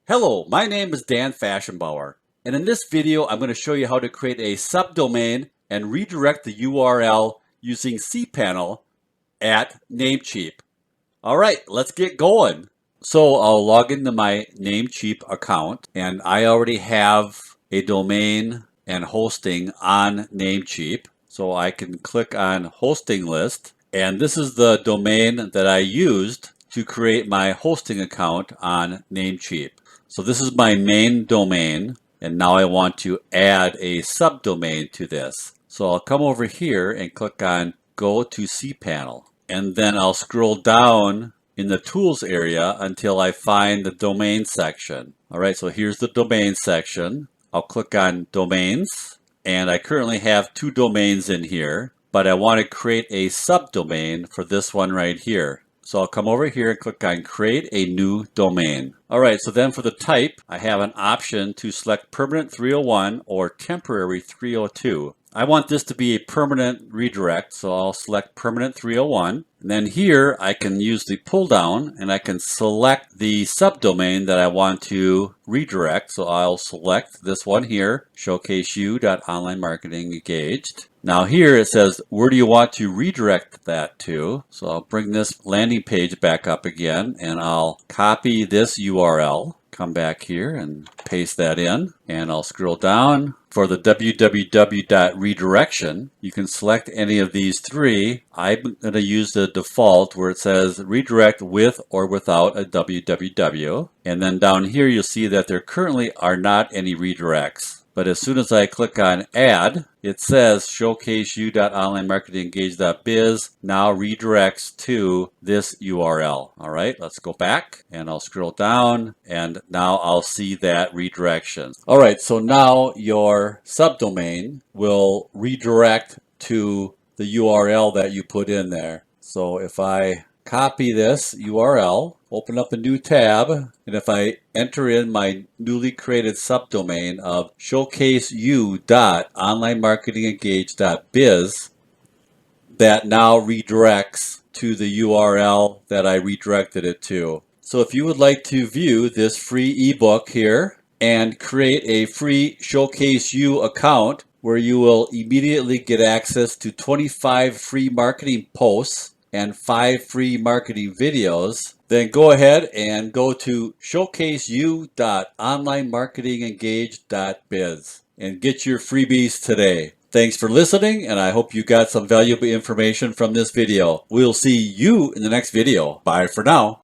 Hello, my name is Dan Faschingbauer, and in this video I'm going to show you how to create a subdomain and redirect the URL using cPanel at Namecheap. Alright, let's get going. So I'll log into my Namecheap account, and I already have a domain and hosting on Namecheap. So I can click on hosting list, and this is the domain that I used to create my hosting account on Namecheap. So this is my main domain, and now I want to add a subdomain to this. So I'll come over here and click on Go to cPanel, and then I'll scroll down in the Tools area until I find the Domain section. Alright, so here's the Domain section. I'll click on Domains, and I currently have 2 domains in here, but I want to create a subdomain for this one right here. So I'll come over here and click on Create a New Domain. Alright, so then for the type, I have an option to select Permanent 301 or Temporary 302. I want this to be a permanent redirect, so I'll select Permanent 301. And then here I can use the pull down and I can select the subdomain that I want to redirect. So I'll select this one here, showcaseu.onlinemarketingengaged. Now here it says, where do you want to redirect that to? So I'll bring this landing page back up again, and I'll copy this URL, come back here and paste that in, and I'll scroll down. For the www.redirection, you can select any of these 3. I'm going to use the default where it says redirect with or without a www. And then down here you'll see that there currently are not any redirects. But as soon as I click on add, it says showcaseu.onlinemarketingengaged.biz now redirects to this URL. All right, let's go back and I'll scroll down, and now I'll see that redirection. All right, so now your subdomain will redirect to the URL that you put in there. So if I copy this URL, open up a new tab, and if I enter in my newly created subdomain of showcaseu.onlinemarketingengaged.biz, that now redirects to the URL that I redirected it to. So if you would like to view this free ebook here and create a free Showcase You account where you will immediately get access to 25 free marketing posts and 5 free marketing videos, then go ahead and go to showcaseu.onlinemarketingengaged.biz and get your freebies today. Thanks for listening, and I hope you got some valuable information from this video. We'll see you in the next video. Bye for now.